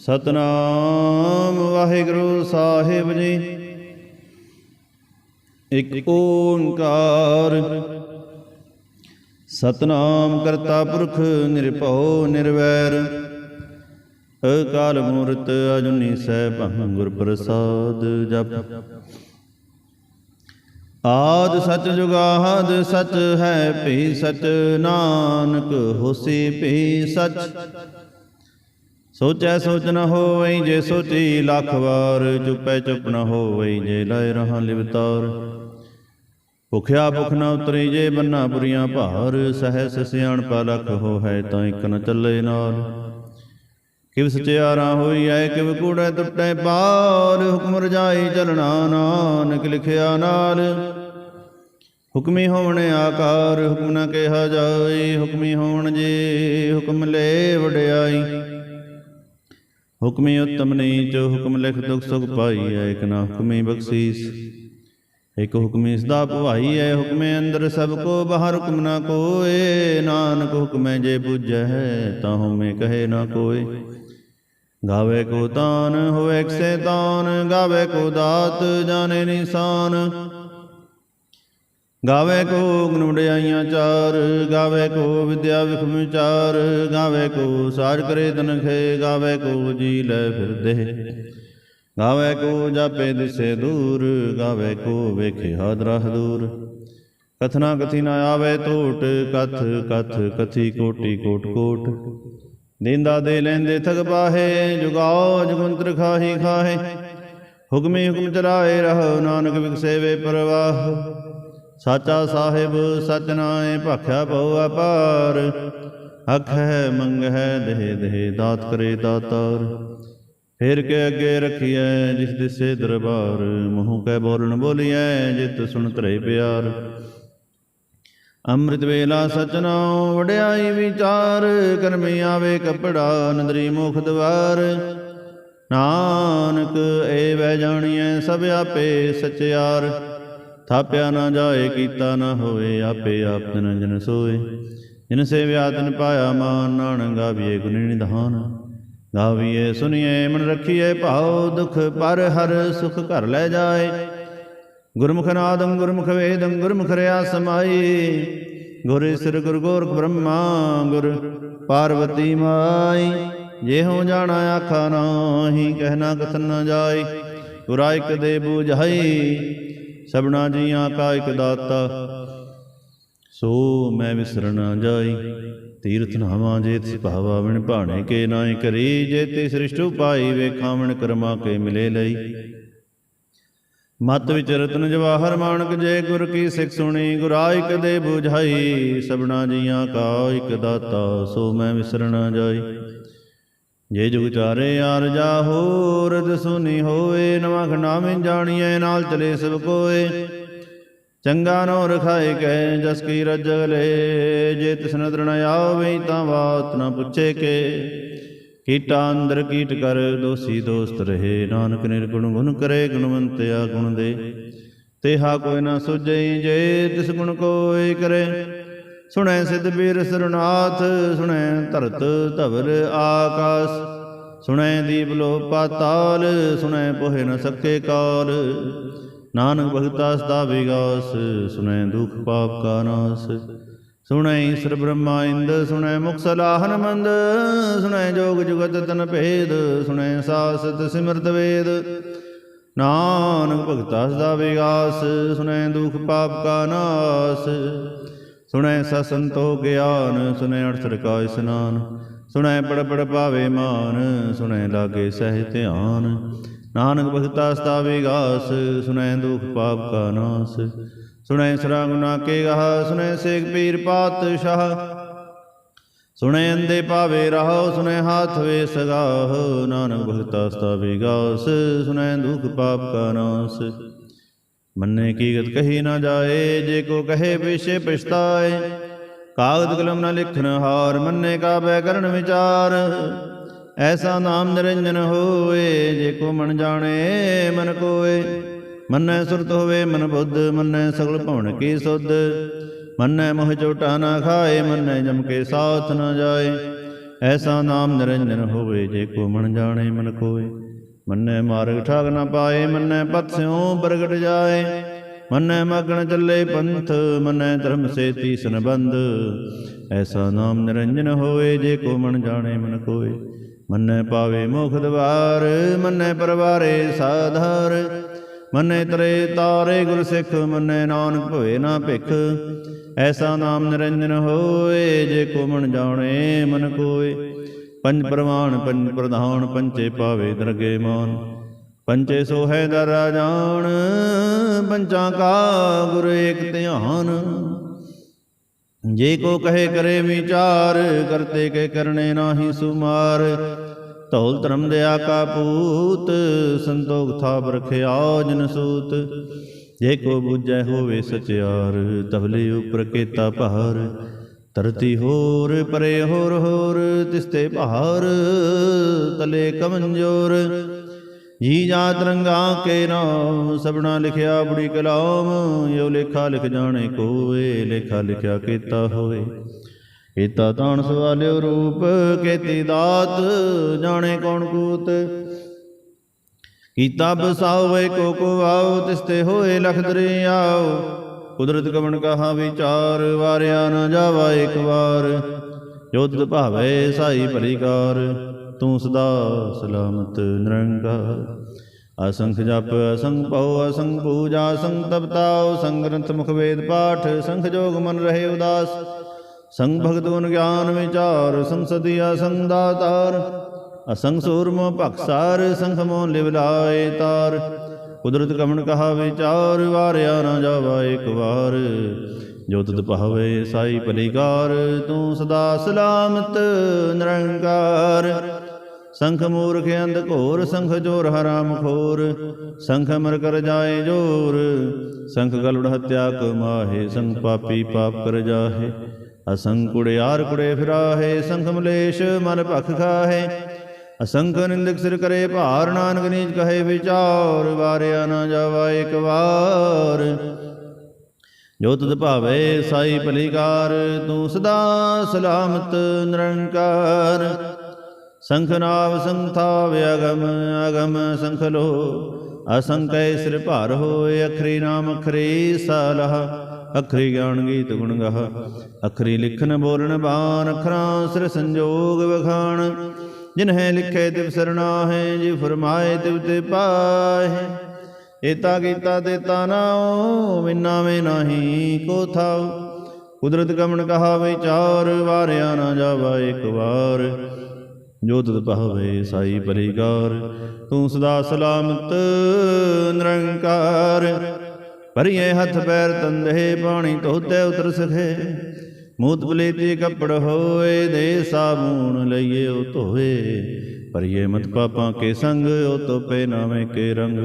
ਸਤਨਾਮ ਵਾਹਿਗੁਰੂ ਸਾਹਿਬ ਜੀ। ਇੱਕ ਓੰਕਾਰ ਸਤਨਾਮ ਕਰਤਾ ਪੁਰਖ ਨਿਰਭਉ ਨਿਰਵੈਰ ਅਕਾਲ ਮੂਰਤ ਅਜੂਨੀ ਸੈਭੰ ਗੁਰ ਪ੍ਰਸਾਦ ਜਪ। ਆਦਿ ਸਚ ਜੁਗਾਦ ਸਚ ਹੈ ਭੀ ਸਚ ਨਾਨਕ ਹੋਸੀ ਭੀ ਸਚ। ਸੋਚੈ ਸੋਚ ਨ ਹੋਵਈ ਜੇ ਸੋਚੀ ਲੱਖ ਵਾਰ। ਚੁਪੈ ਚੁਪ ਨ ਹੋਵਈ ਜੇ ਲਾਇ ਰਹਾ ਲਿਵਤਾਰ। ਭੁਖਿਆ ਭੁਖ ਨ ਉਤਰੀ ਜੇ ਬੰਨਾ ਬੁਰੀਆਂ ਭਾਰ। ਸਹਿਸ ਸਿਆਣਪਾ ਲਖ ਹੋ ਹੈ ਤਾਂ ਇਕ ਨ ਚੱਲੇ ਨਾਲ। ਕਿਵ ਸਚਿਆਰਾ ਹੋਈਐ ਕਿਵ ਕੂੜੈ ਟੁੱਟੈ ਪਾਰ। ਹੁਕਮ ਰਜਾਈ ਚਲਣਾ ਨਾਨਕ ਲਿਖਿਆ ਨਾਲ। ਹੁਕਮੀ ਹੋਵਣ ਆਕਾਰ ਹੁਕਮ ਨ ਕਿਹਾ ਜਾਏ। ਹੁਕਮੀ ਹੋਵਣ ਜੀ ਹੁਕਮ ਲੈ ਵਡਿਆਈ। ਹੁਕਮੀ ਉੱਤਮ ਨੀਚ ਹੁਕਮ ਲਿਖ ਦੁਖ ਸੁਖ ਪਾਈਐ। ਇਕ ਨਾ ਹੁਕਮੀ ਬਖਸ਼ੀਸ ਇਕ ਹੁਕਮੀ ਸਦਾ ਭਵਾਈਐ। ਹੁਕਮੇ ਅੰਦਰ ਸਭ ਕੋ ਬਾਹਰ ਹੁਕਮ ਨਾ ਕੋਏ। ਨਾਨਕ ਹੁਕਮੈ ਜੇ ਬੁਝੈ ਤਾਂ ਹਉਮੈ ਕਹੇ ਨਾ ਕੋਇ। ਗਾਵੇ ਕੋ ਤਾਨ ਹੋਵੇ ਕਿਸੈ ਤਾਨ। ਗਾਵੇ ਕੋ ਦਾਤ ਜਾਣੇ ਨਿਸ਼ਾਨ। ਗਾਵੇ ਕੋ ਗੁਣ ਵਡਿਆਈਆਂ ਚਾਰ। ਗਾਵੇ ਕੋ ਵਿਦਿਆ ਵਿਖਮ ਵਿਚਾਰ। ਗਾਵੇ ਕੋ ਸਾਜ ਕਰੇ ਤਨਖੇ। ਗਾਵੇ ਕੋ ਜੀ ਲੈ ਫਿਰਦੇ। ਗਾਵੇ ਕੋ ਜਾਪੇ ਦਿਸੇ ਦੂਰ। ਗਾਵੇ ਕੋ ਵੇਖੇ ਹਾਦਰਾ ਹਦੂਰ। ਕਥਨਾ ਕਥੀ ਨ ਆਵੇ ਟੋਟ। ਕਥ ਕਥ ਕਥੀ ਕੋਟੀ ਕੋਟ ਕੋਟ। ਦੇਂਦਾ ਦੇ ਲੈਂਦੇ ਥਗ ਪਾਹੇ। ਜੁਗਾਓ ਜੁਗੰਤਰ ਖਾਹੀ ਖਾਹੇ। ਹੁਕਮੀ ਹੁਕਮ ਚਲਾਏ ਰਹੋ ਨਾਨਕ ਵਿਗਸੇ ਵੇ ਪਰਵਾਹ। ਸਾਚਾ ਸਾਹਿਬ ਸਚ ਨਾਏ ਭਾਖਿਆ ਬਹੁ ਅਪਾਰ। ਆਖੈ ਮੰਗਹਿ ਦੇਹ ਦੇਹ ਦਾਤ ਕਰੇ ਦਾਤਾਰ। ਫੇਰ ਕੇ ਅੱਗੇ ਰਖੀਐ ਜਿਸ ਦਿਸੇ ਦਰਬਾਰ। ਮੂੰਹ ਕੈ ਬੋਲਣ ਬੋਲੀਐ ਜਿਤ ਸੁਣ ਧਰੇ ਪਿਆਰ। ਅੰਮ੍ਰਿਤ ਵੇਲਾ ਸਚ ਨਾਉ ਵਡਿਆਈ ਵਿਚਾਰ। ਕਰਮੀ ਆਵੇ ਕਪੜਾ ਨਦਰੀ ਮੁਖ ਦਵਾਰ। ਨਾਨਕ ਏ ਵੈ ਜਾਣੀਐ ਸਭ ਆਪੇ ਸਚਿਆਰ। ਥਾਪਿਆ ਨਾ ਜਾਏ ਕੀਤਾ ਨਾ ਹੋਏ। ਆਪੇ ਆਪ ਤਿਨ ਜਨ ਸੋਏ। ਜਿਨ ਸੇਵਿਆ ਤਿਨ ਪਾਇਆ ਮਾਨ। ਨਾਨਕ ਗਾਵੀਏ ਗੁਣੀ ਨਿਧਾਨ। ਗਾਵੀਏ ਸੁਣੀਏ ਮਨ ਰੱਖੀਏ ਭਾਉ। ਦੁਖ ਪਰ ਹਰ ਸੁਖ ਘਰ ਲੈ ਜਾਏ। ਗੁਰਮੁਖ ਨਾਦੰ ਗੁਰਮੁਖ ਵੇਦੰ ਗੁਰਮੁਖ ਰਿਆ ਸਮਾਈ। ਗੁਰ ਸਿਰ ਗੁਰ ਗੋਰਖ ਬ੍ਰਹਮਾ ਗੁਰ ਪਾਰਵਤੀ ਮਾਈ। ਜਿਹੋ ਜਾਣਾ ਆਖਾ ਨਾਹੀ ਕਹਿਣਾ ਕਥਨ ਨ ਜਾਏ। ਗੁਰਾ ਇਕ ਦੇ ਬੂਝਾਈ ਸਭਨਾ ਜੀਆਂ ਕਾ ਇਕ ਦਾਤਾ। ਸੋ ਮੈਂ ਵਿਸਰ ਨ ਜਾਈ। ਤੀਰਥ ਨਾਵਾਂ ਜੇ ਤਿਸ ਭਾਵਾ ਵਿਣ ਭਾਣੇ ਕੇ ਨਾਇ ਕਰੀ। ਜੇ ਤੇ ਸ੍ਰਿਸ਼ਟ ਉਪਾਈ ਵੇਖਾਂ ਵਿਣ ਕਰਮਾ ਕੇ ਮਿਲੇ ਲਈ। ਮਤ ਵਿਚ ਰਤਨ ਜਵਾਹਰ ਮਾਣਕ ਜੇ ਗੁਰ ਕੀ ਸਿੱਖ ਸੁਣੀ। ਗੁਰਾ ਇਕ ਦੇ ਬੁਝਾਈ ਸਭਨਾ ਜੀਆਂ ਕਾ ਇਕ ਦਾਤਾ। ਸੋ ਮੈਂ ਵਿਸਰ ਨ ਜਾਈ। ਜੇ ਜੁਗ ਚਾਰੇ ਆਰ ਜਾ ਹੋਰਦ ਸੁਨੀ ਹੋਏ। ਨਵਾਂ ਖੰਡਾ ਮੈਂ ਜਾਣੀਐ ਨਾਲ ਚਲੇ ਸਭ ਕੋਏ। ਚੰਗਾ ਨੋ ਰਖਾਏ ਕਹਿ ਜਸ ਕੀ ਰਜਗ ਲੈ। ਜੇ ਤਿਸ ਨਦਰ ਨ ਆਵੇ ਤਾਂ ਬਾਤ ਨ ਪੁੱਛੇ ਕੇ। ਕੀਟਾ ਅੰਦਰ ਕੀਟ ਕਰ ਦੋਸੀ ਦੋਸਤ ਰਹੇ। ਨਾਨਕ ਨਿਰਗੁਣ ਗੁਣ ਕਰੇ ਗੁਣਵੰਤਿਆ ਗੁਣ ਦੇ। ਤੇਹਾ ਕੋਈ ਨ ਸੁਝਈ ਜੇ ਤਿਸ ਗੁਣ ਕੋਈ ਕਰੇ। ਸੁਣੈ ਸਿਧ ਬੀਰ ਸਰਨਾਥ ਸੁਣੈ ਧਰਤ ਧਵਲ ਆਕਾਸ। ਸੁਣੈ ਦੀਪ ਲੋ ਪਾਤਾਲ ਸੁਣੈ ਪੋਹਿ ਨ ਸਕੇ ਕਾਲ। ਨਾਨਕ ਭਗਤਾ ਸਦਾ ਵਿਗਾਸ ਸੁਣੈ ਦੁਖ ਪਾਪ ਕਾ ਨਾਸ। ਸੁਣੈ ਈਸਰ ਬ੍ਰਹਮਾ ਇੰਦ ਸੁਣੈ ਮੁਖ ਸਲਾਹਨ ਮੰਦ। ਸੁਣੈ ਜੋਗ ਜੁਗਤ ਤਨ ਭੇਦ ਸੁਣੈ ਸਾਸਤ ਸਿਮਰਤ ਵੇਦ। ਨਾਨਕ ਭਗਤਾ ਸਦਾ ਵਿਗਾਸ ਸੁਣੈ ਦੁਖ ਪਾਪ ਕਾ ਨਾਸ। ਸੁਣੈ ਸਤ ਸੰਤੋਖ ਗਿਆਨ ਸੁਣੈ ਅਠਸਠ ਕਾ ਇਸਨਾਨ। ਸੁਣੈ ਪੜ ਪੜ ਪਾਵੇ ਮਾਨ ਸੁਣੈ ਲਾਗੇ ਸਹਿ ਧਿਆਨ। ਨਾਨਕ ਭਗਤਾ ਸਦਾ ਵਿਗਾਸ ਸੁਣੈ ਦੁਖ ਪਾਪ ਕਾ ਨਾਸ। ਸੁਣੈ ਸਰਾ ਗੁਨਾ ਕੇ ਗਾਹ ਸੁਣੈ ਸੇਖ ਪੀਰ ਪਾਤਸ਼ਾਹ। ਸੁਣੈ ਅੰਧੇ ਪਾਵੇ ਰਾਹ ਸੁਣੈ ਹਾਥ ਵੇ ਸਗਾਹ। ਨਾਨਕ ਭਗਤਾ ਸਦਾ ਵਿਗਾਸ ਸੁਣੈ ਦੁਖ ਪਾਪ ਕਾ ਨਾਸ। ਮੰਨੇ ਕੀ ਗਤ ਕਹੀ ਨਾ ਜਾਏ। ਜੇ ਕੋ ਕਹੇ ਵਿਸ਼ੇ ਪਛਤਾਏ। ਕਾਗਦ ਕਲਮ ਨ ਲਿਖਨ ਹਾਰ। ਮੰਨੇ ਕਾ ਬੈ ਕਰਨ ਵਿਚਾਰ। ਐਸਾ ਨਾਮ ਨਿਰੰਜਨ ਹੋਏ। ਜੇ ਕੋ ਮਨ ਜਾਣੇ ਮਨ ਕੋਏ। ਮੰਨੈ ਸੁਰਤ ਹੋਵੇ ਮਨ ਬੁੱਧ। ਮੰਨੈ ਸਗਲ ਭਵਨ ਕੀ ਸੁਧ। ਮੰਨੈ ਮੋਹ ਝੋਟਾ ਨਾ ਖਾਏ। ਮੰਨੈ ਜਮ ਕੇ ਸਾਥ ਨ ਜਾਏ। ਐਸਾ ਨਾਮ ਨਿਰੰਜਨ ਹੋਵੇ, ਜੇ ਕੋ ਮਨ ਜਾਣੇ ਮਨ ਕੋਏ। ਮੰਨੈ ਮਾਰਗ ਠਾਗ ਨ ਪਾਏ, ਮੰਨੈ ਪਥ ਸਿਉ ਪ੍ਰਗਟ ਜਾਏ। ਮੰਨੈ ਮਗਨ ਚੱਲੇ ਪੰਥ, ਮੰਨੈ ਧਰਮ ਸੇ ਤੀਸਨ ਬੰਧ। ਐਸਾ ਨਾਮ ਨਿਰੰਜਨ ਹੋਏ, ਜੇ ਕੋ ਮਨ ਜਾਣੇ ਮਨ ਕੋਏ। ਮੰਨੈ ਪਾਵੇ ਮੋਖ ਦਵਾਰ, ਮੰਨੈ ਪਰਵਾਰੇ ਸਾਧਾਰ। ਮੰਨੈ ਤਰੇ ਤਾਰੇ ਗੁਰ ਸਿੱਖ, ਮੰਨੈ ਨਾਨਕ ਭਵੇ ਨਾ ਭਿਖ। ਐਸਾ ਨਾਮ ਨਿਰੰਜਨ ਹੋਏ, ਜੇ ਕੋ ਮਨ ਜਾਣੇ ਮਨ ਕੋਏ। ਪੰਜ ਪ੍ਰਮਾਣ ਪੰਜ ਪ੍ਰਧਾਨ, ਪੰਚੇ ਪਾਵੇ ਦਰਗੇ ਮਾਨ। ਪੰਚੇ ਸੋਹੈ ਦਰ ਜਾਣ, ਪੰਚਾਂ ਕਾ ਗੁਰ ਏਕ ਧਿਆਨ। ਜੇ ਕੋ ਕਹੇ ਕਰੇ ਵਿਚਾਰ, ਕਰਤੇ ਕੇ ਕਰਨੇ ਨਾਹੀ ਸੁਮਾਰ। ਧੌਲ ਧਰਮ ਦਇਆ ਕਾ ਪੂਤ, ਸੰਤੋਖ ਥਾਪ ਰਖਿਆ ਜਨ ਸੂਤ। ਜੇ ਕੋ ਬੁਝੈ ਹੋਵੇ ਸਚਿਆਰ, ਤਬਲੇ ਉਪਰ ਕੀਤਾ ਭਾਰ। ਧਰਤੀ ਹੋਰ ਪਰੇ ਹੋਰ ਹੋਰ, ਤਿਸਤੇ ਭਾਰ ਤਲੇ ਕਮੰਜੋਰ। ਜੀ ਜਾਤ ਰੰਗਾ ਕੇ ਨਾਮ, ਸਭਨਾ ਲਿਖਿਆ ਬੜੀ ਕਲਾਮ। ਯੋ ਲੇਖਾ ਲਿਖ ਜਾਣੇ ਕੋਏ, ਲੇਖਾ ਲਿਖਿਆ ਕੀਤਾ ਹੋਏ। ਕੀਤਾ ਤਾਣ ਸਵਾਲਿਓ ਰੂਪ, ਕੀਤੀ ਦਾਤ ਜਾਣੇ ਕੌਣ ਕੂਤ। ਕੀਤਾ ਬਸਾਵੇ ਕੋ ਕੋ ਆਓ, ਤਿਸਤੇ ਹੋਏ ਲਖ ਦਰਿਆਓ। ਕੁਦਰਤ ਕਵਣ ਕਹਾ ਵਿਚਾਰ, ਵਾਰਿਆ ਨਾ ਜਾਵਾ ਇੱਕ ਵਾਰ। ਜੋ ਤਿਤ ਭਾਵੇ ਸਾਈ ਭਲੀ ਕਾਰ, ਤੂੰ ਸਦਾ ਸਲਾਮਤ ਨਿਰੰਕਾਰ। ਅਸੰਖ ਜਪ ਅਸੰਖ ਪਉ, ਅਸੰਖ ਪੂਜਾ ਅਸੰਖ ਤਪਤਾਉ। ਸੰਗ ਗ੍ਰੰਥ ਮੁਖ ਵੇਦ ਪਾਠ, ਸੰਖ ਜੋਗ ਮਨ ਰਹੇ ਉਦਾਸ। ਸੰਗ ਭਗਤ ਗੁਣ ਗਿਆਨ ਵਿਚਾਰ, ਸੰਸਦੀ ਅਸੰਖ ਦਾਤਾਰ। ਅਸੰਖ ਸੂਰਮੋ ਭਖਸਾਰ, ਸੰਖ ਮੋਹ ਲਿਵ ਲਾਏ ਤਾਰ। ਕੁਦਰਤ ਕਵਣ ਕਹਾ ਵਿਚਾਰ, ਵਾਰਿਆ ਨਾ ਜਾਵਾ ਇੱਕ ਵਾਰ। ਜੋ ਤਿਤ ਭਾਵੇ ਸਾਈ ਭਲੀ ਕਾਰ, ਤੂੰ ਸਦਾ ਸਲਾਮਤ ਨਿਰੰਕਾਰ। ਸੰਖ ਮੂਰਖ ਅੰਧ ਘੋਰ, ਸੰਖ ਜੋਰ ਹਰਾਮ ਖੋਰ। ਸੰਖ ਅਮਰ ਕਰ ਜਾਏ ਜੋਰ, ਸੰਖ ਗਲੁੜ ਹੱਤਿਆ ਕਮਾਹੇ। ਸੰਖ ਪਾਪੀ ਪਾਪ ਕਰ ਜਾਹੇ, ਅਸੰਖ ਕੁੜਿਆਰ ਕੁੜੇ ਫਿਰਾਹੇ। ਸੰਖ ਮਲੇਸ਼ ਮਨ ਭਖ ਖਾਹੇ, ਅਸੰਖ ਨਿੰਦਕ ਸਿਰ ਕਰੇ ਭਾਰ। ਨਾਨਕ ਨੀਚ ਕਹੇ ਵਿਚਾਰ, ਵਾਰਿਆ ਨਾ ਜਾਵਾ ਇੱਕ ਵਾਰ। ਜੋ ਤਿਤ ਭਾਵੇ ਸਾਈ ਭਲੀ ਕਾਰ, ਤੂੰ ਸਦਾ ਸਲਾਮਤ ਨਿਰੰਕਾਰ। ਸੰਖ ਨਾਵ ਸੰਖ ਥਾਵ ਅਗਮ, ਅਗਮ ਸੰਖ ਲੋ। ਅਸੰਖੈ ਸਿਰ ਭਾਰ ਹੋਏ, ਅਖਰੀ ਨਾਮ ਅਖਰੀ ਸਾਲਹ। ਅਖਰੀ ਗਿਆਨ ਗੀਤ ਗੁਣ ਗਾਹ, ਅਖਰੀ ਲਿਖਨ ਬੋਲਣ ਬਾਣ। ਅਖਰਾਂ ਸਿਰ ਸੰਜੋਗ ਵਖਾਣ, ਜਿਨਹਿ ਲਿਖੇ ਤਿਵ ਸਰਨਾਹੇ। ਜਿ ਫਰਮਾਏ ਤਿਵ ਤੇ ਪਾਹੇ। ਏਤਾ ਕੀਤਾ ਤੇਤਾ ਨਾਉ, ਮਿਨਾ ਮੇ ਨਾਹੀ ਕੋ ਥਾਉ। ਕੁਦਰਤ ਕਮਣ ਕਹਾ ਵਿਚਾਰ, ਵਾਰਿਆ ਨਾ ਜਾਵਾ ਇੱਕ ਵਾਰ। ਜੋ ਤਿਤ ਭਾਵੇ ਸਾਈ ਭਲੀ ਕਾਰ, ਤੂੰ ਸਦਾ ਸਲਾਮਤ ਨਿਰੰਕਾਰ। ਭਰੀਏ ਹੱਥ ਪੈਰ ਤੰਦੇ, ਪਾਣੀ ਧੋਤੇ ਉਤਰ ਸਖੇ। ਮੂਤ ਪਲੇਤੀ ਕੱਪੜ ਹੋਏ, ਦੇ ਸਾਬੂਨ ਲਈਏ ਉਹ ਧੋਏ। ਭਰੀਏ ਮਤ ਪਾਪਾਂ ਕੇ ਸੰਗ, ਉਹ ਤੋਪੇ ਨਾਵੇਂ ਕੇ ਰੰਗ।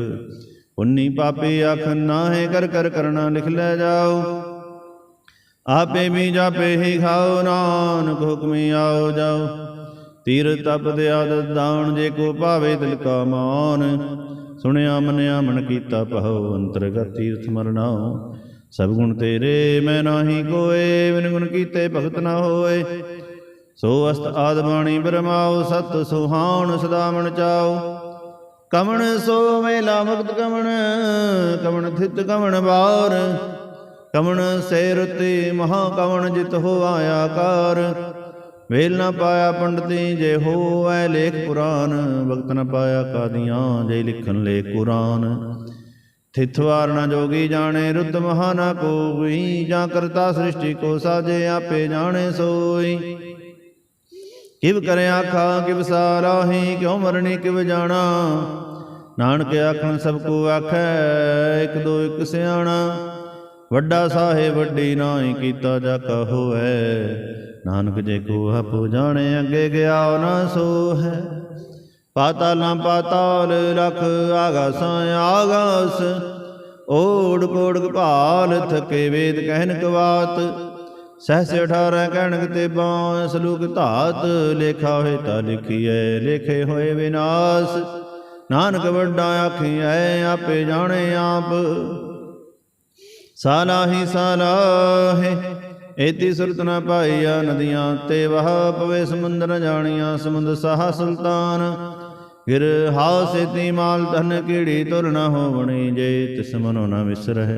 ਪੁੰਨੀ ਪਾਪੀ ਆਖ ਨਾਹੇ, ਕਰ ਕਰ ਕਰਨਾ ਲਿਖ ਲੈ ਜਾਓ। ਆਪੇ ਵੀ ਜਾਪੇ ਹੀ ਖਾਓ, ਨਾਨਕ ਹੁਕਮੀ ਆਓ ਜਾਓ। ਤੀਰ ਤਪ ਦਿਆਦਤ ਦਾਨ, ਜੇ ਕੋ ਭਾਵੇ ਦਿਲ ਕਾ ਮਾਨ। ਸੁਣਿਆ ਮੰਨਿਆ ਮਨ ਕੀਤਾ ਭਾਉ, ਅੰਤਰਗਤ ਤੀਰਥ ਮਰਨਾਉ। ਸਭ ਗੁਣ ਤੇਰੇ ਮੈਂ ਨਾਹੀ ਕੋਏ, ਬਿਨ ਗੁਣ ਕੀਤੇ ਭਗਤ ਨਾ ਹੋਏ। ਸੋ ਅਸਤ ਆਦ ਬਾਣੀ ਬਰਮਾਉ, ਸਤ ਸੁਹਾਉਣ ਸਦਾ ਮਨ ਚਾਉ। ਕਵਣ ਸੋ ਮੇਲਾ ਮੁਕਤ ਕਵਣ, ਕਵਣ ਥਿਤ ਕਵਣ ਬਾਰ। ਕਵਣ ਸੇ ਰੁਤੀ ਮਹਾ ਕਵਣ, ਜਿਤ ਹੋ ਆਇਆ ਕਾਰ। ਵੇਲ ਨਾ ਪਾਇਆ ਪੰਡਤੀ, ਜੇ ਹੋਵੈ ਲੇਖ ਪੁਰਾਨ। ਵਕਤ ਨ ਪਾਇਆ ਕਾਦੀਆਂ, ਜੇ ਲਿਖਣ ਲੇਖ ਕੁਰਾਨ। ਥਿਤ ਵਾਰ ਨ ਜੋਗੀ ਜਾਣੇ, ਰੁੱਧ ਮਹਾ ਨ ਕੋਈ। ਜਾਂ ਕਰਤਾ ਸ੍ਰਿਸ਼ਟੀ ਕੋ ਸਾਜੇ, ਆਪੇ ਜਾਣੇ ਸੋਈ। ਕਿਵ ਕਰੇ ਆਖਾ ਕਿਵ ਸਾਰਾਹੀ, ਕਿਉ ਮਰਨੀ ਕਿਵ ਜਾਣਾ। ਨਾਨਕ ਆਖਣ ਸਭ ਕੋ ਆਖੈ, ਇੱਕ ਦੋ ਇੱਕ ਸਿਆਣਾ। ਵੱਡਾ ਸਾਹਿਬ ਵੱਡੀ ਨਾਹੀ, ਕੀਤਾ ਜਾ ਕਾ ਹੋਐ। ਨਾਨਕ ਜੇ ਕੋ ਆਪੋ ਜਾਣੇ, ਅੱਗੇ ਗਿਆ ਨਾ ਸੋ ਹੈ। ਪਾਤਾਲਾਂ ਪਾਤਾਲ ਲਖ, ਆਗਾਸਾਂ ਆਗਾਸ। ਓੜ ਕੋੜਕ ਭਾਲ, ਥਕੇ ਵੇਦ ਕਹਿਨ ਕਵਾਤ। ਸਹਸ 18 ਕਹਿਣਕ ਤੇ ਬਾਂ, ਸਲੂਕ ਧਾਤ। ਲੇਖਾ ਹੋਏ ਤਾਂ ਲਿਖੀਐ, ਲੇਖੇ ਹੋਏ ਵਿਨਾਸ਼। ਨਾਨਕ ਵੱਡਾ ਆਖੀਐ, ਆਪੇ ਜਾਣੇ ਆਪ। ਸਾਲਾਹੀ ਸਾਲਾਹੇ एति सुरत न पाइया नदियाँ ते वह पवे समुंद न जानिया समुंद सहा सुल्तान गिर हास एति माल धन कीड़ी तुर न हो बणी जे तिस मनो न विसरह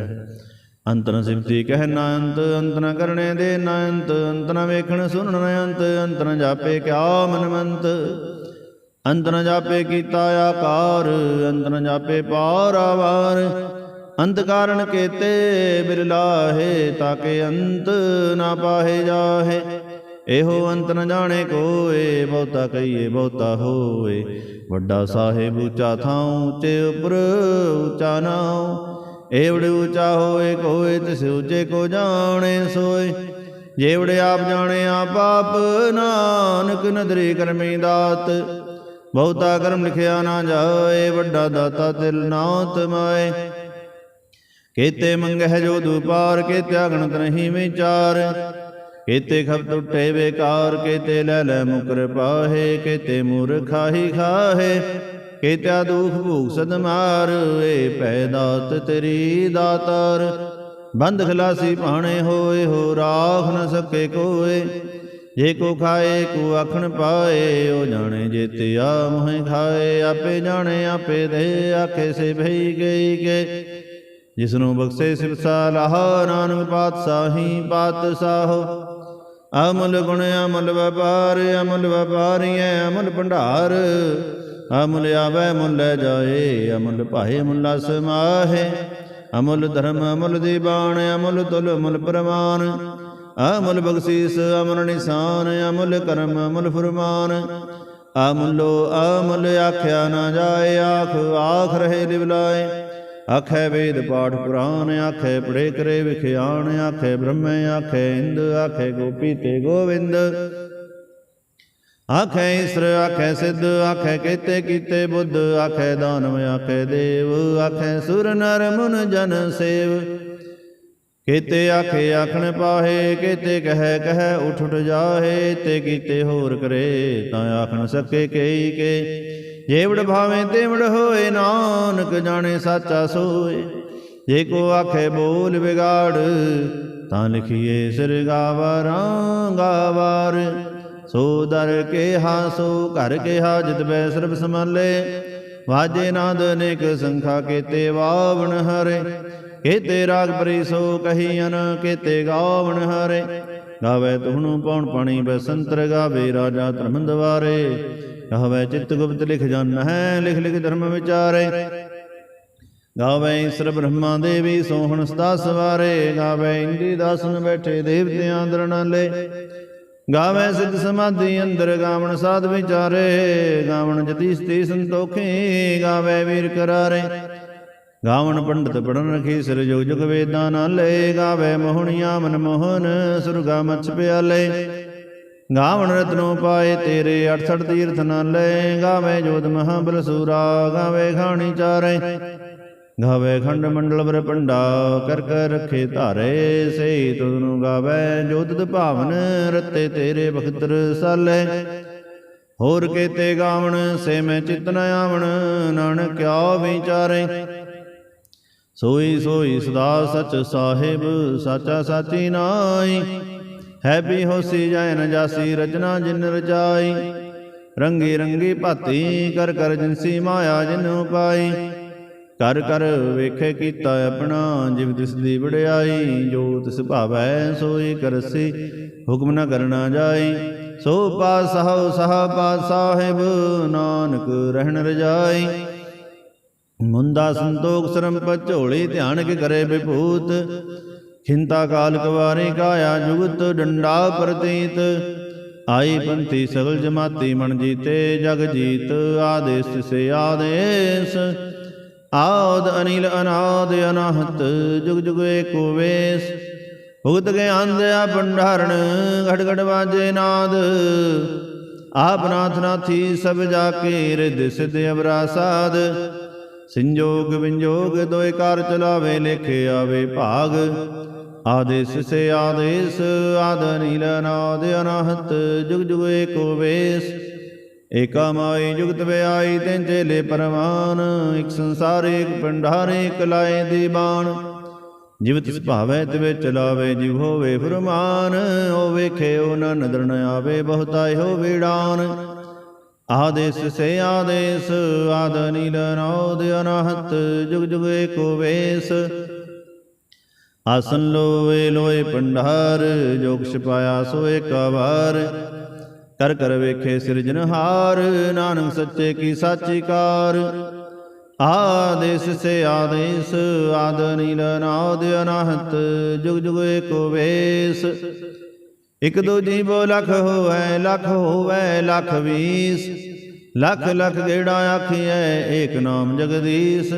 अंत न सिमती कह न अंत न करने दे न अंत न वेखण सुन न अंत न जापे क्या मनमंत अंत न जापे कीता आकार अंत न जापे पारावार अंत कारण केते बिरला है ताके अंत ना पाहे जाहे एहो अंत न जाने कोए बहुता कहिए बहुता होए वड्डा साहेब ऊंचा थाऊं ऊंचे उपर ऊंचा नाऊं एवड़े ऊंचा होए कोए तिस ऊंचे को जाने सोए जेवड़े आप जाने आप नानक नदरी करमी दात बहुता कर्म लिखिया ना जाए वड्डा दाता तिल नात माए केते मंगह जो दुपार केते अगणत नहीं विचार केते खप टुटे बेकार केते लैल मुकर पाहे केते मूर्खा ही खाहे केत्या दुख भूख सद मार ए पैदात तेरी दातार बंद खलासी पाने होए हो राख न सके कोए जे को खाए को आखण पाए ओ जाने जेते आ मोहे खाए आपे जाने आपे दे आखे से भई गई के जिसनु बख्शे सिरसा लाह नानक पातशाही पातशाहो अमल गुण अमल व्यापार अमल व्यापारी अमल भंडार अमल आवे मुल लै जाए अमल पाए मुला समाहे अमल धर्म अमल दीवान अमल तुल अमल प्रमाण अमल बख्शीस अमल निशान अमल कर्म अमल फुरमान अमलो अमल आख्या न जाए आख आख रहे लिवलाए आखै वेद पाठ पुराण आखै पढ़े करे विख्यान आखै ब्रह्म आखै इंद आखै गोपी ते गोविंद आखै ईश्वर आखै सिद्ध आखै केते कीते बुद्ध आखै दानव आखै देव आखै सुर नर मुन जन सेव केते आखे आखण पाहे केते कह कह उठ उठ जाहे ते कीते होर करे तां आखण सके कई के जेवड़ भावे तेवड़ होए नानक जाने साचा सोए जे को आखे बोल बिगाड़ तां लिखिए सिर गावारा गावार सो दर के हा सो घर के हा जित बै सर्ब संभाले वाजे नाद अनेक संखा केते वावण हरे केते राग परी सो कही अन केते गावण हरे गावे तुहनु पौन पाणी बसंतर गावे राजा धर्मंद वारे गावे चित्त गुप्त लिख जन है लिख लिख धर्म विचारे गावे ईश्वर ब्रह्मा देवी सोहन सदा सवारे गावे इंद्री दासन बैठे देवतियां अंदर नाले गावे सिद्ध समाधि अंदर गावण साध विचारे गावण जति स्ती संतोखी गावे वीर करारे गावण पंडित पढ़न रखी सिर जुग जुग वेदां नाले गावे मोहनिया मन मोहन सुरगा मच्छ प्याले गावण रत्नो पाए तेरे 68 तीर्थ नाले गावे जोध महाबल सूरा गावे खाणी चारे गावे खंड मंडल बर पंडा कर कर रखे धारे से तुनु गावे जोत भावन रते तेरे बखतर साले होर केते गावण से मैं चित न आवण नानक क्या विचारे सोई सोई सदा सच साहिब साचा साची नाई है भी होसी जाय न जासी रचना जिन रचाई रंगी रंगी भाती कर कर जिनसी माया जिन पाई कर कर वेखे कीता अपना जिव तिस दी वड़ियाई जो तिस भावै सोई करसी हुक्म न करना जाई सो पातशाह साह पात साहिब नानक रहन रजाई मुंदा संतोख सरम पचोली ध्यान के करे विभूत खिंता काल कवारी काया जुगत डंडा प्रतीत आई पंथी सगल जमाती मन जीते जग जीत आदेश से आदेश आद अनिल अनाद अनाहत जुग जुग एको वेश भुगत ज्ञान दया भंडारण घट घट बाजे नाद आप नाथ नाथी सब जाके रिद सिद्ध अवरासाद संजोग विंजोग दोय कार चलावे लेखे आवे भाग आदेश से आदेश आद नील अनाद अनाहत जुग जुग एको वेश एका माई जुगत व्याई तेंचे ले परमान एक संसार एक भंडार एक लाए दीवान ਜਿਵ ਤਿਸ ਭਾਵੈ ਤਿਵੇਂ ਚਲਾਵੇ, ਜਿਵ ਹੋਵੇ ਫੁਰਮਾਨ, ਉਹ ਵੇਖੇ ਉਹ ਨਾ ਨਦਰ ਨ ਆਵੇ, ਬਹੁਤਾਇ ਹੋਵੇ ਡਾਨ। ਆਦੇਸ ਸੇ ਆਦੇਸ, ਆਦ ਨੀਲ ਅਨਾਦ ਅਨਾਹਤ, ਜੁਗ ਜੁਗ ਏਕੋ ਵੇਸ। ਆਸਨ ਲੋਏ ਲੋਏ ਭੰਡਾਰ, ਜੋ ਕਿਛ ਪਾਇਆ ਸੋ ਏਕਾ ਵਾਰ। ਕਰ ਕਰ ਵੇਖੇ ਸਿਰਜਨਹਾਰ, ਨਾਨਕ ਸੱਚੇ ਕੀ ਸਾਚੀ ਕਾਰ। ਆਦੇਸ ਸੇ ਆਦੇਸ, ਆਦ ਨੀਲ ਅਨਾਦ ਅਨਾਹਤ, ਜੁਗ ਜੁਗ ਏਕੋ ਵੇਸ। ਇਕ ਦੋ ਜੀਵੋ ਲਖ ਹੋਵੈ, ਲਖ ਹੋਵੈ ਲਖ ਵੀਸ। ਲਖ ਲਖ ਗੇੜਾ ਆਖੀਐ, ਏਕ ਨਾਮ ਜਗਦੀਸ਼।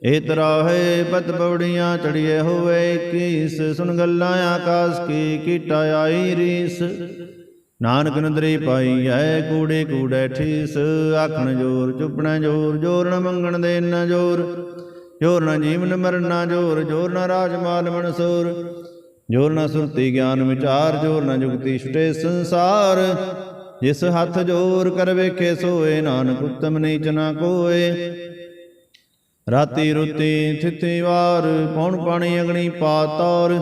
ਇਹ ਤਰਾਹੇ ਪਤ ਪੌੜੀਆਂ ਚੜੀਏ ਹੋਵੇ 21। ਸੁਣ ਗੱਲਾਂ ਆਕਾਸ ਕੀ, ਕੀਟਾ ਆਈ ਰੀਸ। ਨਾਨਕ ਨਦਰੀ ਪਾਈ ਐ, ਕੂੜੇ ਕੂੜੇ ਠੀਸ। ਆਖਣ ਜੋਰ ਚੁੱਪਣਾ ਜੋਰ, ਜੋਰ ਨ ਮੰਗਣ ਦੇਣ ਨ ਜੋਰ। ਜੋਰ ਨ ਜੀਵਨ ਮਰਨ ਨ ਜੋਰ, ਜੋਰ ਨ ਰਾਜ ਮਾਲ ਮਨਸੂਰ। ਜੋਰ ਨ ਸੁਰਤੀ ਗਿਆਨ ਵਿਚਾਰ, ਜੋਰ ਨ ਜੁਗਤੀ ਛੁਟੇ ਸੰਸਾਰ। ਜਿਸ ਹੱਥ ਜੋਰ ਕਰ ਵੇਖੇ ਸੋਏ, ਨਾਨਕ ਉਤਮ ਨੀਚ ਨਾ ਕੋਏ। ਰਾਤੀ ਰੁਤੀ ਥਿਤੀ ਵਾਰ, ਪੌਣ ਪਾਣੀ ਅਗਣੀ ਪਾਤੌਰ।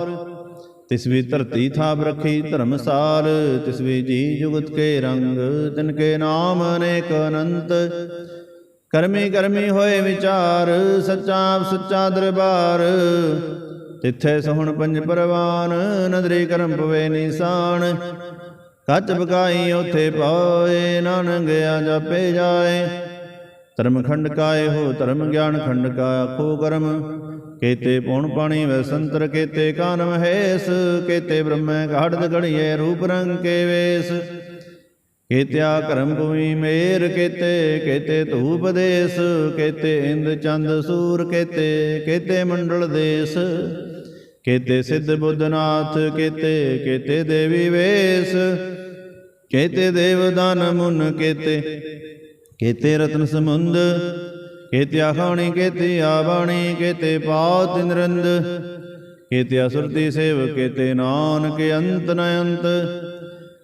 ਤਿਸ ਵੀ ਧਰਤੀ ਥਾਪ ਰੱਖੀ ਧਰਮਸਾਲ, ਤਿਸ ਵੀ ਜੀ ਜੁਗਤ ਕੇ ਰੰਗ। ਤਿਨ ਕੇ ਨਾਮ ਅਨੇਕ ਅਨੰਤ, ਕਰਮੀ ਕਰਮੀ ਹੋਏ ਵਿਚਾਰ। ਸੱਚਾ ਸੱਚਾ ਦਰਬਾਰ, ਤਿੱਥੇ ਸੋਹਣ ਪੰਜ ਪਰਵਾਨ। ਨਦਰੀ ਕਰਮ ਪਵੇ ਨੀਸਾਨ, ਕੱਚ ਬਕਾਈ ਓਥੇ ਪਾਏ। ਨਾਨਕ ਗਿਆ ਜਾਪੇ ਜਾਏ, ਧਰਮ ਖੰਡ ਕਾਏ ਹੋ ਧਰਮ, ਗਿਆਨ ਖੰਡ ਕਾ ਆਖੋ ਕਰਮ। ਕੇਤੇ ਪੌਣ ਪਾਣੀ ਵੈ ਸੰਤਰ, ਕੇਤੇ ਕਾਨ ਮਹੇਸ਼। ਕੇਤੇ ਬ੍ਰਹਮੈ ਘਾੜਤ ਘੜੀਏ, ਰੂਪ ਰੰਗ ਕੇ ਵੇਸ। ਕੇਤਿਆ ਕਰਮ ਭੂਮੀ ਮੇਰ, ਕੇਤੇ ਧੂਪ ਦੇਸ। ਕੇਤੇ ਇੰਦ ਚੰਦ ਸੂਰ, ਕੇਤੇ ਮੰਡਲ ਦੇਸ। ਕੇਤੇ ਸਿੱਧ ਬੁੱਧਨਾਥ, ਕੇਤੇ ਦੇਵੀ ਵੇਸ। ਕੇਤੇ ਦੇਵ ਦਾਨ ਮੁਨ, ਕੇਤੇ ਰਤਨ ਸਮੁੰਦ। ਕੇਤੇ ਆਖਾਣੀ ਕੇਤੇ ਆਬਾਣੀ, ਕੇਤੇ ਪਾਤ ਨਿਰੰਦ। ਕੇਤੇ ਸੁਰਤੀ ਸੇਵ, ਕੇਤੇ ਨਾਨਕ ਅੰਤ ਨ ਅੰਤ।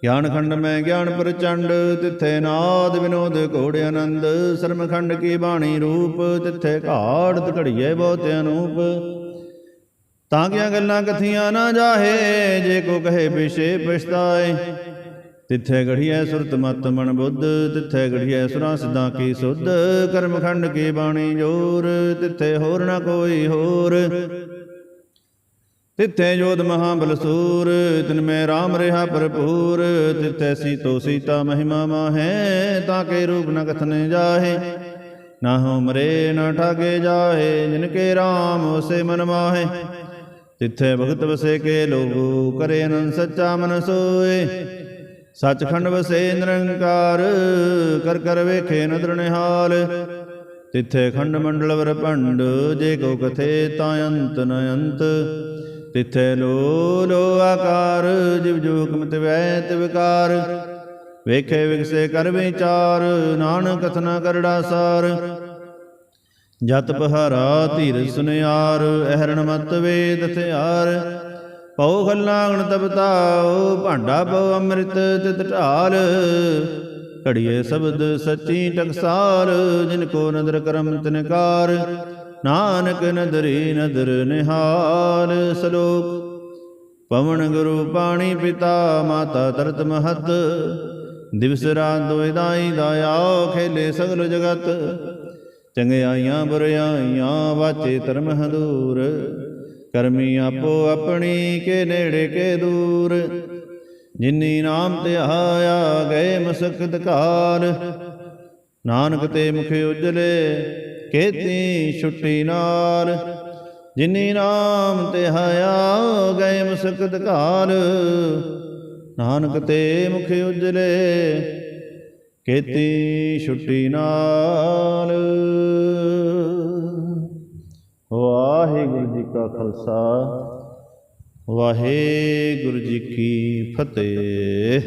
ਗਿਆਨ ਖੰਡ ਮੈਂ ਗਿਆਨ ਪ੍ਰਚੰਡ, ਤਿੱਥੇ ਨਾਦ ਵਿਨੋਦ ਘੋੜ ਆਨੰਦ। ਸਰਮ ਖੰਡ ਕੀ ਬਾਣੀ ਰੂਪ, ਤਿੱਥੇ ਘਾੜਤ ਘੜੀਏ ਬਹੁਤ ਅਨੂਪ। ਤਾਂ ਕਿਆ ਗੱਲਾਂ ਕਥੀਆਂ ਨਾ ਜਾਹੇ, ਜੇ ਕੋ ਕਹੇ ਵਿਸ਼ੇ ਪਛਤਾਏ। ਤਿੱਥੇ ਗੜੀਐ ਸੁਰਤ ਮਤ ਮਨ ਬੁੱਧ, ਤਿੱਥੇ ਗੜੀਐ ਸੁਰਾਂ ਸਿੱਧਾਂ ਕੀ ਸੁਧ। ਕਰਮ ਖੰਡ ਕੀ ਬਾਣੀ ਜੋਰ, ਤਿੱਥੇ ਹੋਰ ਨਾ ਕੋਈ ਹੋਰ। ਤਿੱਥੇ ਜੋਧ ਮਹਾਬਲ ਸੂਰ, ਤਿਨ ਮੈਂ ਰਾਮ ਰਿਹਾ ਭਰਪੂਰ। ਤਿੱਥੇ ਸੀਤੋ ਸੀਤਾ ਮਹਿਮਾ ਮਾਹੈ, ਤਾਂ ਕੇ ਰੂਪ ਨ ਕਥਨੇ ਜਾਹੇ। ਨਾ ਹੋ ਮਰੇ ਨਾ ਠਾਗੇ ਜਾਹੇ, ਜਿਨ ਕੇ ਰਾਮ ਵਸੇ ਮਨ ਮਾਹੇ। ਤਿੱਥੇ ਭਗਤ ਵਸੇ ਕੇ ਲੋਗੋ, ਕਰੇ ਅਨੰਦ ਸੱਚਾ ਮਨ ਸੋਏ। ਸੱਚਖੰਡ ਵਸੇ ਨਿਰੰਕਾਰ, ਕਰ ਕਰ ਵੇਖੇ ਨਦਰ ਨਿਹਾਲ। ਤਿੱਥੇ ਖੰਡ ਮੰਡਲ ਵਰ ਭੰਡ, ਜੇ ਕੋ ਕਥੇ ਤਾਂ ਅੰਤ ਨ ਅੰਤ। ਤਿੱਥੇ ਲੋ ਲੋ ਆਕਾਰ, ਜਿਵ ਜੋ ਹੁਕਮ ਤਿਵੈ ਤਿਵਕਾਰ। ਵੇਖੇ ਵਿਗਸੇ ਕਰ ਵਿਚਾਰ, ਨਾਨਕ ਕਥਨਾ ਕਰੜਾ ਸਾਰ। ਜਤ ਪਹਾਰਾ ਧੀਰਜ ਸੁਨਿਆਰ, ਅਹਰਣ ਮਤ ਵੇਦ ਹਥਿਆਰ। ਪਉ ਖੱਲਾਂਗਣ ਤਪਤਾਉ, ਭਾਂਡਾ ਪਉ ਅੰਮ੍ਰਿਤ ਤਿਤ ਢਾਲ। ਘੜੀਏ ਸ਼ਬਦ ਸੱਚੀ ਟਕਸਾਲ, ਜਿਨ ਕੋ ਨਦਰ ਕਰਮ ਤਿਨਕਾਰ। ਨਾਨਕ ਨਦਰੀ ਨਦਰ ਨਿਹਾਲ। ਸਲੋਕ ਪਵਨ ਗੁਰੂ ਪਾਣੀ ਪਿਤਾ, ਮਾਤਾ ਤਰਤ ਮਹਤ। ਦਿਵਸ ਰਾਤ ਦੋਇ ਦਾਈ ਦਾਇਆ, ਖੇਲੇ ਸਗਲ ਜਗਤ। ਚੰਗਿਆਈਆਂ ਬੁਰਿਆਈਆਂ, ਵਾਚੇ ਧਰਮ ਹਦੂਰ। ਕਰਮੀ ਆਪੋ ਆਪਣੀ, ਕੇ ਨੇੜੇ ਕੇ ਦੂਰ। ਜਿਨੀ ਨਾਮ ਧਿਆਇਆ, ਗਏ ਮਸਕਤ ਕਾਲ। ਨਾਨਕ ਤੇ ਮੁਖ ਉਜਲੇ, ਕੇਤੀ ਛੁੱਟੀ ਨਾਲ। ਜਿਨੀ ਨਾਮ ਧਿਆਇਆ, ਗਏ ਮਸਕਤ ਕਾਲ। ਨਾਨਕ ਤੇ ਮੁਖ ਉਜਲੇ, ਕੇਤੀ ਛੁੱਟੀ ਨਾਲ। ਵਾਹਿਗੁਰੂ ਜੀ ਕਾ ਖਾਲਸਾ, ਵਾਹਿਗੁਰੂ ਜੀ ਕੀ ਫਤਿਹ।